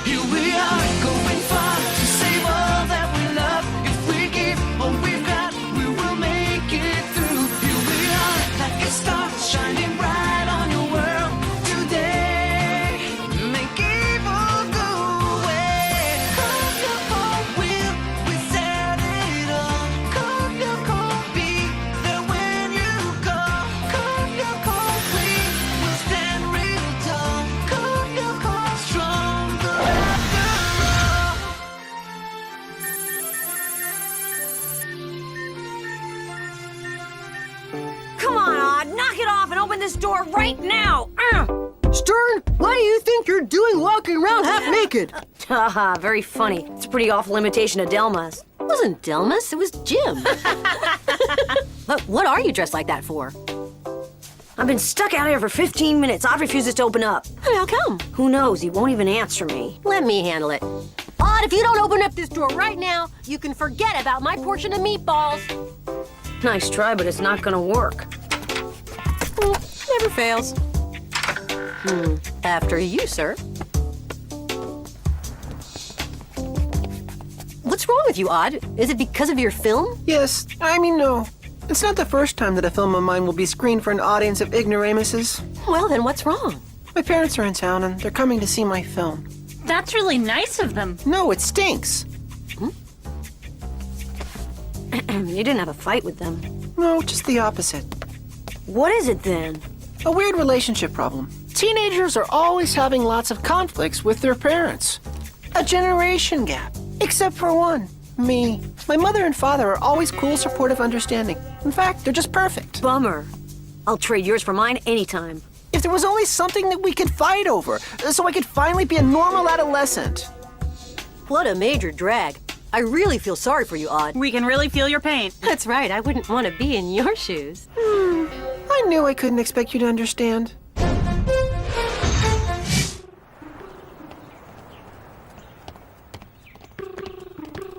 Here we are, going far to save all that we love. If we give all we've got, we will make it through. Here we are, like a star shining bright on your world today. Make evil go away. Cold your cold will, we set it all. Cold your cold, be there when you call. Cold your cold, we will stand real tall. Cold your cold, stronger after all. Come on, Odd, knock it off and open this door right now! Stern, what do you think you're doing walking around half naked? Haha, very funny. It's a pretty awful imitation of Delma's. It wasn't Delmas, it was Jim. But what are you dressed like that for? I've been stuck out here for 15 minutes. Odd refuses to open up. How come? Who knows? He won't even answer me. Let me handle it. Odd, if you don't open up this door right now, you can forget about my portion of meatballs. Nice try, but it's not gonna work. Never fails. After you, sir. What's wrong with you, Odd? Is it because of your film? Yes, I mean, no. It's not the first time that a film of mine will be screened for an audience of ignoramuses. Well, then what's wrong? My parents are in town and they're coming to see my film. That's really nice of them. No, it stinks. You didn't have a fight with them. No, just the opposite. What is it then? A weird relationship problem. Teenagers are always having lots of conflicts with their parents. A generation gap. Except for one. Me. My mother and father are always cool, supportive, understanding. In fact, they're just perfect. Bummer. I'll trade yours for mine anytime. If there was only something that we could fight over, so I could finally be a normal adolescent. What a major drag. I really feel sorry for you, Odd. We can really feel your pain. That's right, I wouldn't want to be in your shoes. I knew I couldn't expect you to understand.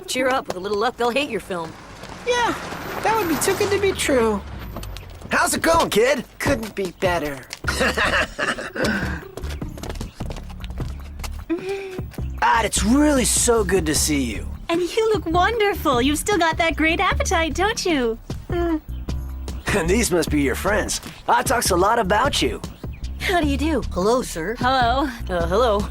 Cheer up. With a little luck, they'll hate your film. Yeah, that would be too good to be true. How's it going, kid? Couldn't be better. It's really so good to see you. And you look wonderful. You've still got that great appetite, don't you? And these must be your friends. I talks a lot about you. How do you do? Hello, sir. Hello. Hello.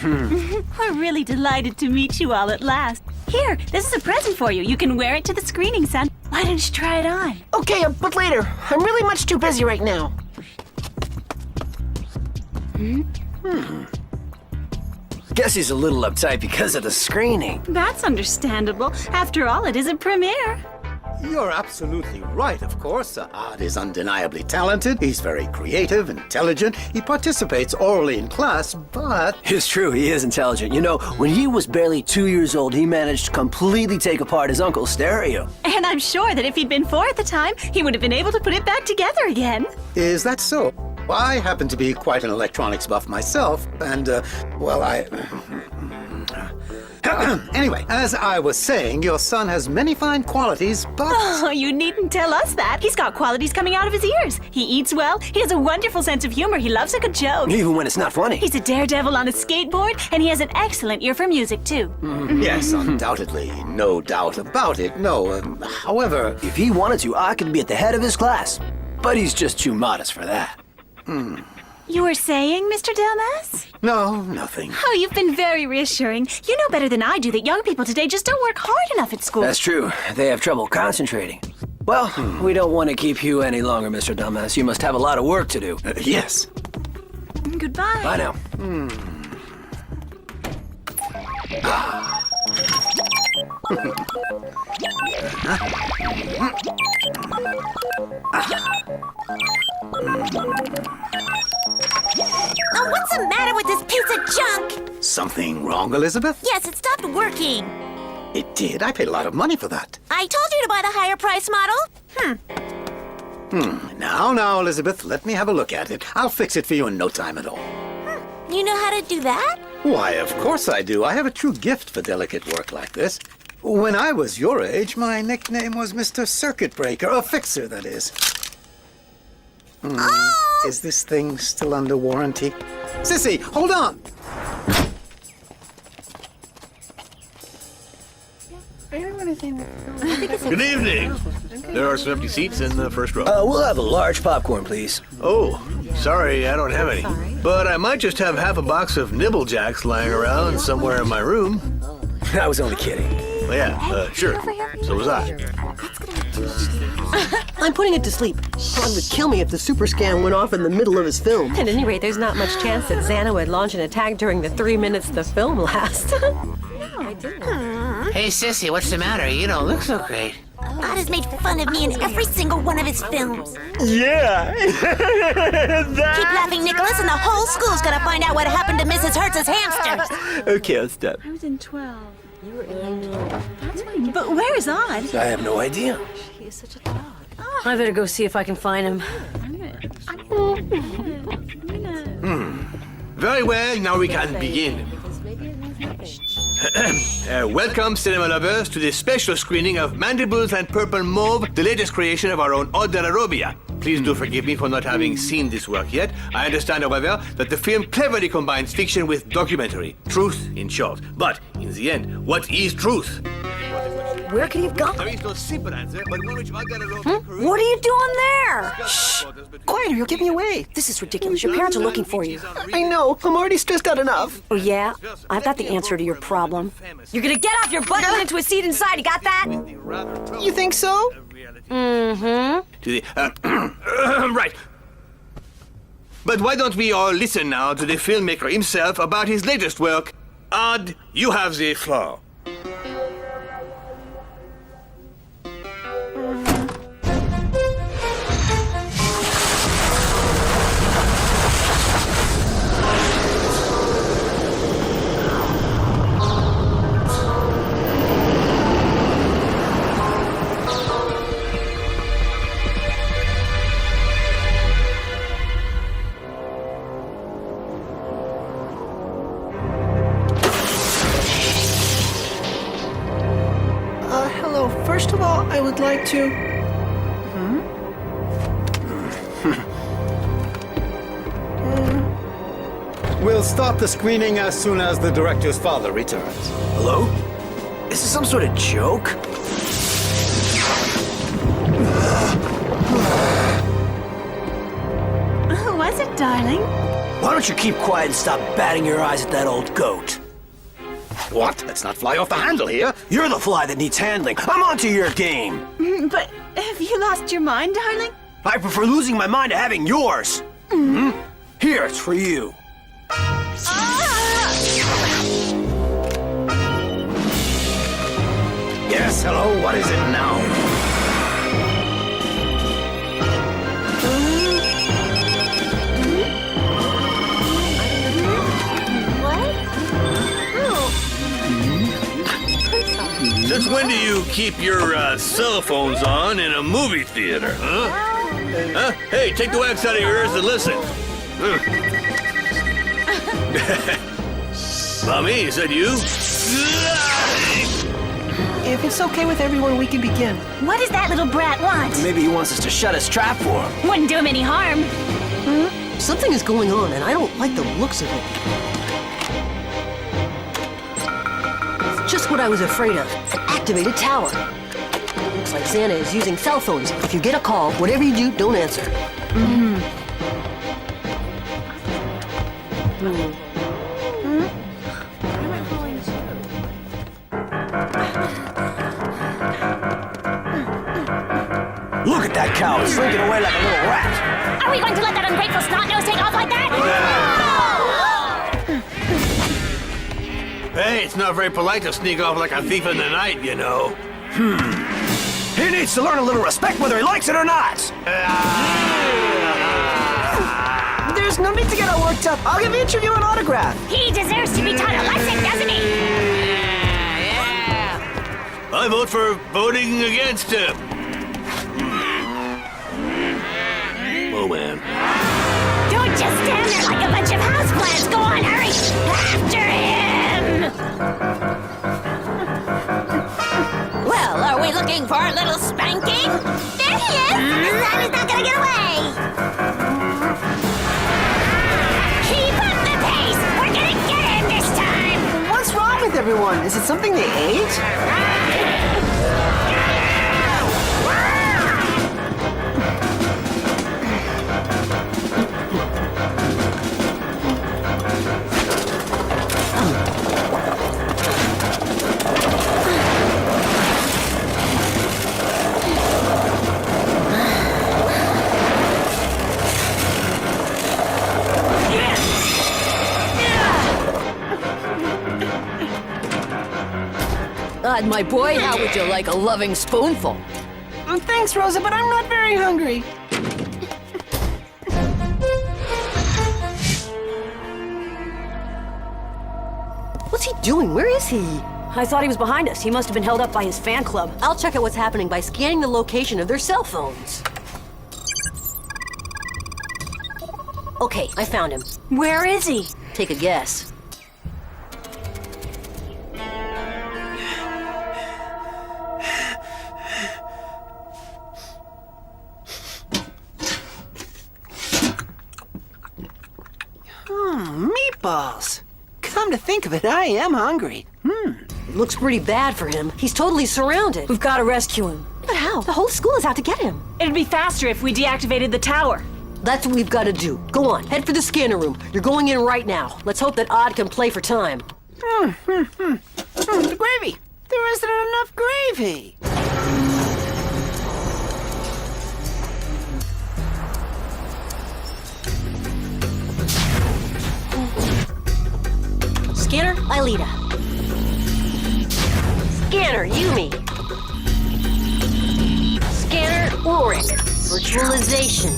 We're really delighted to meet you all at last. Here, this is a present for you. You can wear it to the screening, son. Why don't you try it on? Okay, but later. I'm really much too busy right now. Guess he's a little uptight because of the screening. That's understandable. After all, it is a premiere. You're absolutely right, of course. Odd is undeniably talented. He's very creative, intelligent. He participates orally in class, but... It's true, he is intelligent. You know, when he was barely 2 years old, he managed to completely take apart his uncle's stereo. And I'm sure that if he'd been 4 at the time, he would have been able to put it back together again. Is that so? I happen to be quite an electronics buff myself, and, well, Anyway, as I was saying, your son has many fine qualities, but... Oh, you needn't tell us that. He's got qualities coming out of his ears. He eats well, he has a wonderful sense of humor, he loves a good joke. Even when it's not funny. He's a daredevil on a skateboard, and he has an excellent ear for music, too. Yes, undoubtedly. No doubt about it. No, however... If he wanted to, I could be at the head of his class. But he's just too modest for that. You were saying, Mr. Delmas? No, nothing. Oh, you've been very reassuring. You know better than I do that young people today just don't work hard enough at school. That's true. They have trouble concentrating. Well, we don't want to keep you any longer, Mr. Dumbass. You must have a lot of work to do. Yes. Goodbye. Bye now. Oh, what's the matter with this piece of junk? Something wrong, Elizabeth? Yes, it stopped working. It did. I paid a lot of money for that. I told you to buy the higher price model. Now, Elizabeth, let me have a look at it. I'll fix it for you in no time at all. You know how to do that? Why, of course I do. I have a true gift for delicate work like this. When I was your age, my nickname was Mr. Circuit Breaker, a fixer, that is. Is this thing still under warranty? Sissy, hold on! Good evening. There are some empty seats in the first row. We'll have a large popcorn, please. Oh, sorry, I don't have any. But I might just have half a box of Nibble Jacks lying around somewhere in my room. I was only kidding. Well, yeah, sure. So was I. I'm putting it to sleep. Ron would kill me if the super scan went off in the middle of his film. At any rate, there's not much chance that Xana would launch an attack during the 3 minutes the film lasts. Hey, Sissy, what's the matter? You don't look so great. God has made fun of me in every single one of his films. Yeah. Keep laughing, Nicholas, and the whole school's gonna find out what happened to Mrs. Hertz's hamsters. Okay, I'll stop. I was in 12. You were in 12. But where's Odd? I have no idea. He is such a dog. I better go see if I can find him. Very well, now we can begin. Welcome, cinema lovers, to this special screening of Mandibles and Purple Mauve, the latest creation of our own Oda Arabia. Please do forgive me for not having seen this work yet. I understand, however, that the film cleverly combines fiction with documentary. Truth, in short. But, in the end, what is truth? Where could he have gone? There is no simple answer, but one which Oda Arabia... What are you doing there? Shh! Quiet or you'll give me away. This is ridiculous. Your parents are looking for you. I know. I'm already stressed out enough. Oh, yeah? I've got the answer to your problem. You're gonna get off your butt and get into a seat inside. You got that? You think so? Mm-hmm. Right. But why don't we all listen now to the filmmaker himself about his latest work? Odd, you have the floor. Hello. First of all, I would like to... We'll start the screening as soon as the director's father returns. Hello? Is this some sort of joke? Who was it, darling? Why don't you keep quiet and stop batting your eyes at that old goat? What? Let's not fly off the handle here. You're the fly that needs handling. I'm onto your game. But have you lost your mind, darling? I prefer losing my mind to having yours. Here, it's for you. Yes, hello, what is it now? Since when do you keep your cell phones on in a movie theater, huh? Huh? Hey, take the wax out of your ears and listen. Mommy, is that you? If it's okay with everyone, we can begin. What does that little brat want? Maybe he wants us to shut his trap for him. Wouldn't do him any harm. Something is going on, and I don't like the looks of it. It's just what I was afraid of. An activated tower. Looks like Xana is using cell phones. If you get a call, whatever you do, don't answer. Look at that cow. It's slinking away like a little rat. Are we going to let that ungrateful snot-nose take off like that? Hey, it's not very polite to sneak off like a thief in the night, you know. He needs to learn a little respect whether he likes it or not. There's no need to get all worked up. I'll give each of you an autograph. He deserves to be taught a lesson, doesn't he? I vote for voting against him. Oh, man. Don't just stand there like a bunch of houseplants. Go on, hurry! After him! Well, are we looking for a little spanking? There he is! That is not gonna get away! Keep up the pace! We're gonna get him this time! What's wrong with everyone? Is it something they ate? My boy, how would you like a loving spoonful? Thanks, Rosa, but I'm not very hungry. What's he doing? Where is he? I thought he was behind us. He must have been held up by his fan club. I'll check out what's happening by scanning the location of their cell phones. Okay, I found him. Where is he? Take a guess. Meatballs. Come to think of it, I am hungry. It looks pretty bad for him. He's totally surrounded. We've got to rescue him. But how? The whole school is out to get him. It'd be faster if we deactivated the tower. That's what we've got to do. Go on, head for the scanner room. You're going in right now. Let's hope that Odd can play for time. The gravy. There isn't enough gravy. Scanner, Aelita. Scanner, Yumi. Scanner, Ulrich. Virtualization.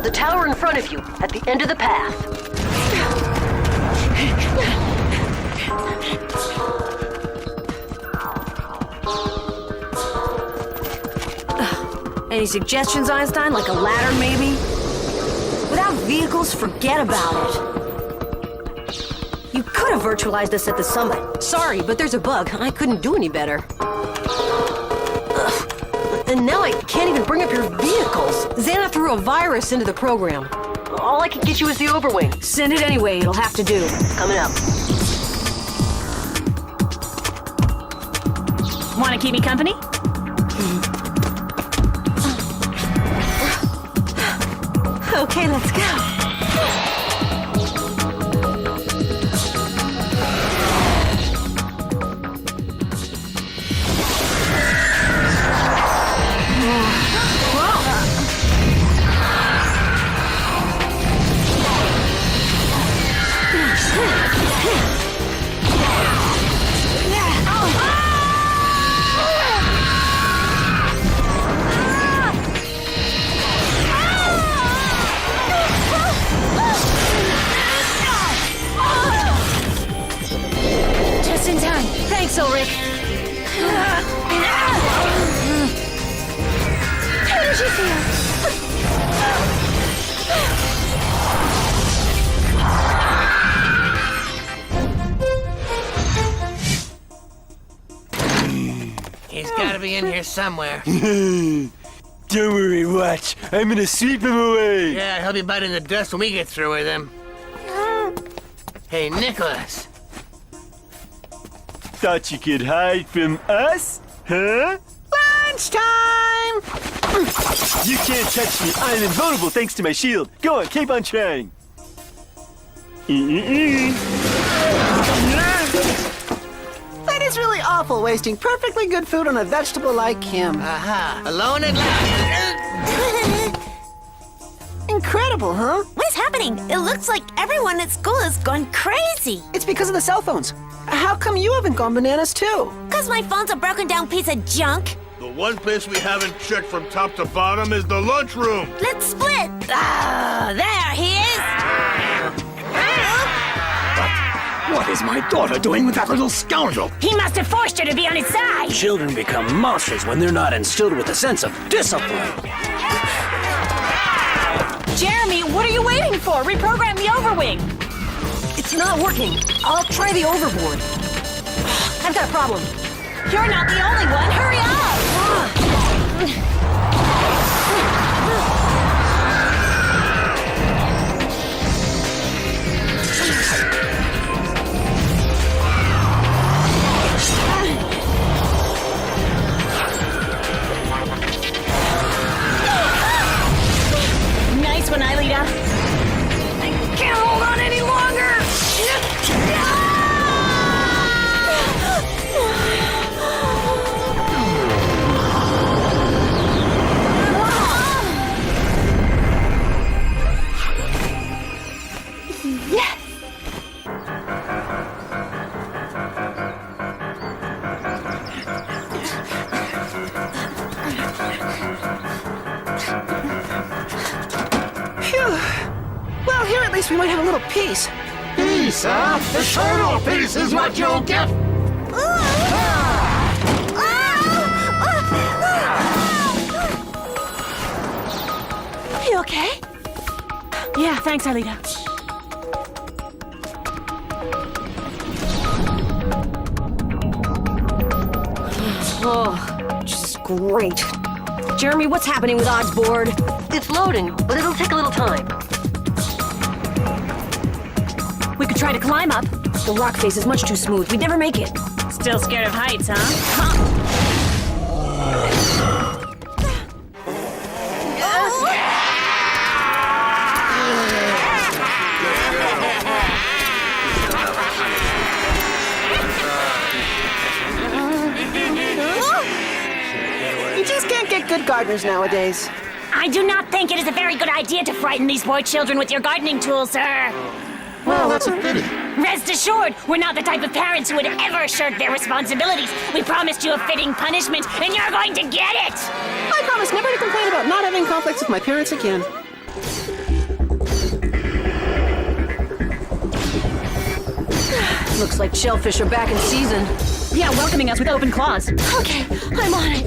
The tower in front of you, at the end of the path. Any suggestions, Einstein? Like a ladder, maybe? Without vehicles, forget about it. You could have virtualized us at the summit. Sorry, but there's a bug. I couldn't do any better. And now I can't even bring up your vehicles. Xana threw a virus into the program. All I can get you is the overwing. Send it anyway, it'll have to do. Coming up. Want to keep me company? Okay, let's go. Just in time. Thanks, Ulrich. How did you feel? He's gotta be in here somewhere. Don't worry, watch. I'm gonna sweep him away. Yeah, he'll be biting the dust when we get through with him. Hey, Nicholas. Thought you could hide from us? Huh? Lunchtime! You can't touch me. I'm invulnerable thanks to my shield. Go on, keep on trying. That is really awful, wasting perfectly good food on a vegetable like him. Aha, alone at last. Incredible, huh? What is happening? It looks like everyone at school is going crazy. It's because of the cell phones. How come you haven't gone bananas too? Because my phone's a broken down piece of junk. The one place we haven't checked from top to bottom is the lunchroom. Let's split. Ah, there he is. What is my daughter doing with that little scoundrel? He must have forced her to be on his side. Children become monsters when they're not instilled with a sense of discipline. Jeremy, what are you waiting for? Reprogram the overwing. It's not working. I'll try the overboard. I've got a problem. You're not the only one. Hurry up! Nice one, Aelita. I can't hold on any longer! guess we might have a little peace. Peace, huh? Eternal peace is what you'll get. You okay? Yeah, thanks, Arlita. Oh, just great. Jeremy, what's happening with Odd's board? It's loading, but it'll take a little time. We could try to climb up. The rock face is much too smooth. We'd never make it. Still scared of heights, huh? You just can't get good gardeners nowadays. I do not think it is a very good idea to frighten these poor children with your gardening tools, sir. Well, that's a pity. Rest assured, we're not the type of parents who would ever shirk their responsibilities. We promised you a fitting punishment, and you're going to get it! I promise never to complain about not having conflicts with my parents again. Looks like shellfish are back in season. Yeah, welcoming us with open claws. Okay, I'm on it.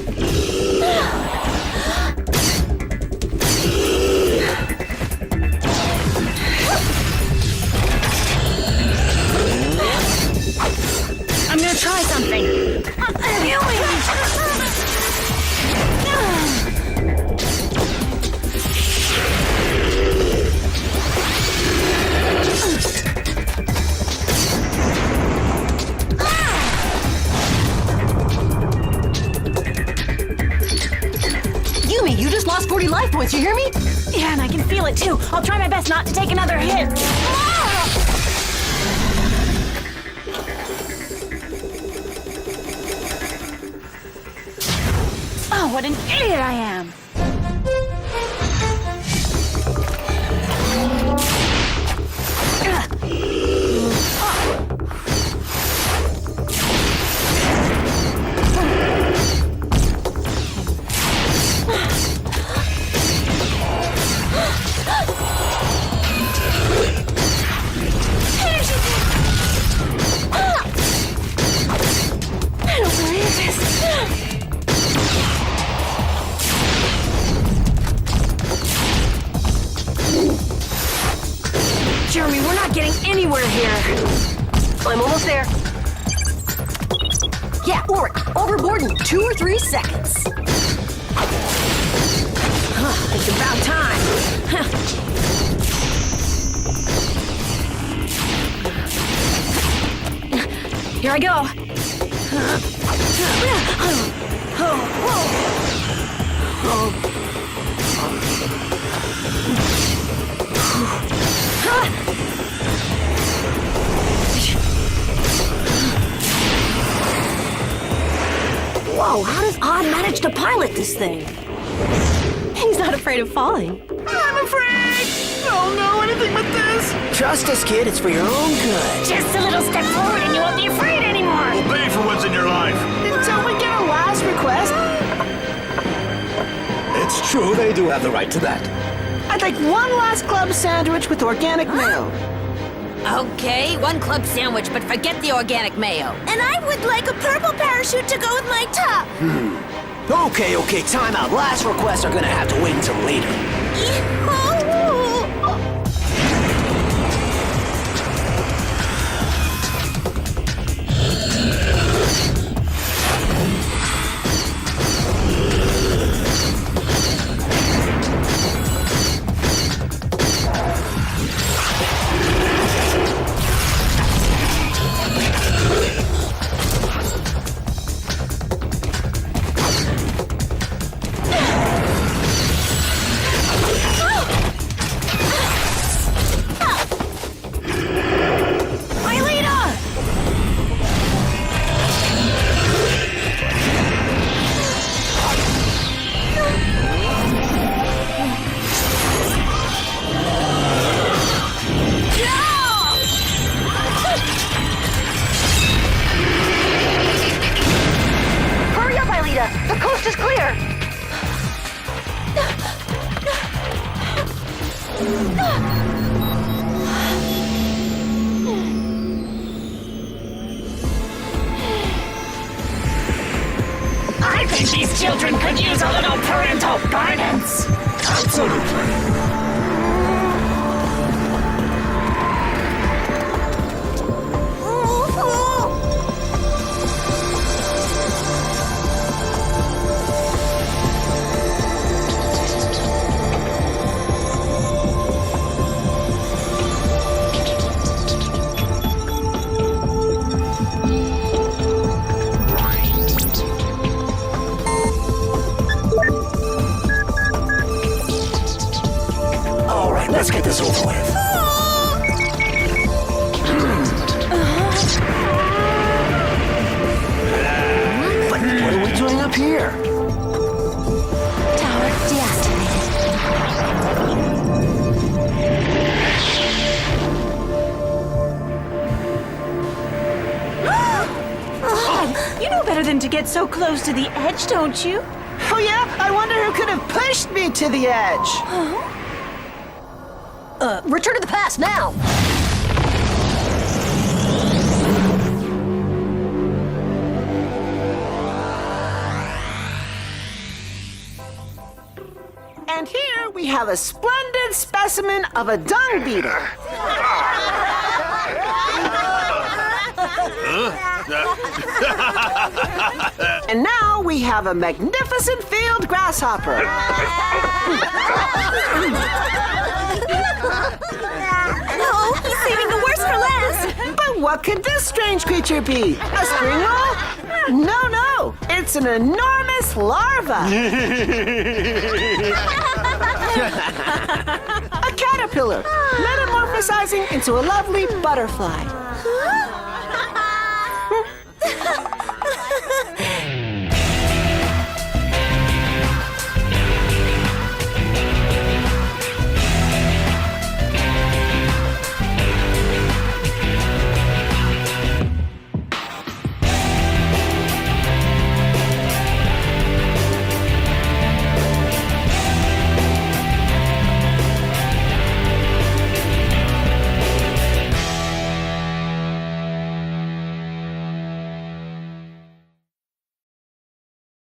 I'm gonna try something. Yumi, you just lost 40 life points, you hear me? Yeah, and I can feel it too. I'll try my best not to take another hit. Oh, what an idiot I am! Jeremy, we're not getting anywhere here. I'm almost there. Yeah, Ulrich, overboard in 2 or 3 seconds. It's about time. Here I go. Whoa, how does Odd manage to pilot this thing? He's not afraid of falling. I'm afraid! Oh no, anything but this! Trust us, kid, it's for your own good. Just a little step forward and you won't be afraid anymore. Obey for once in your life. Until we get a last request, It's true, they do have the right to that. I'd like one last club sandwich with organic mayo. Okay, 1 club sandwich, but forget the organic mayo. And I would like a purple parachute to go with my top. Okay, time out. Last requests are gonna have to wait until later. These children could use a little parental guidance. Absolutely. All right, let's get this over with. But what are we doing up here? Tower deactivated. You know better than to get so close to the edge, don't you? Oh yeah? I wonder who could have pushed me to the edge. Return to the past now! And here we have a splendid specimen of a dung beetle. And now we have a magnificent field grasshopper. No, he's saving the worst for last. But what could this strange creature be? A spring roll? No, it's an enormous larva. A caterpillar, metamorphosizing into a lovely butterfly.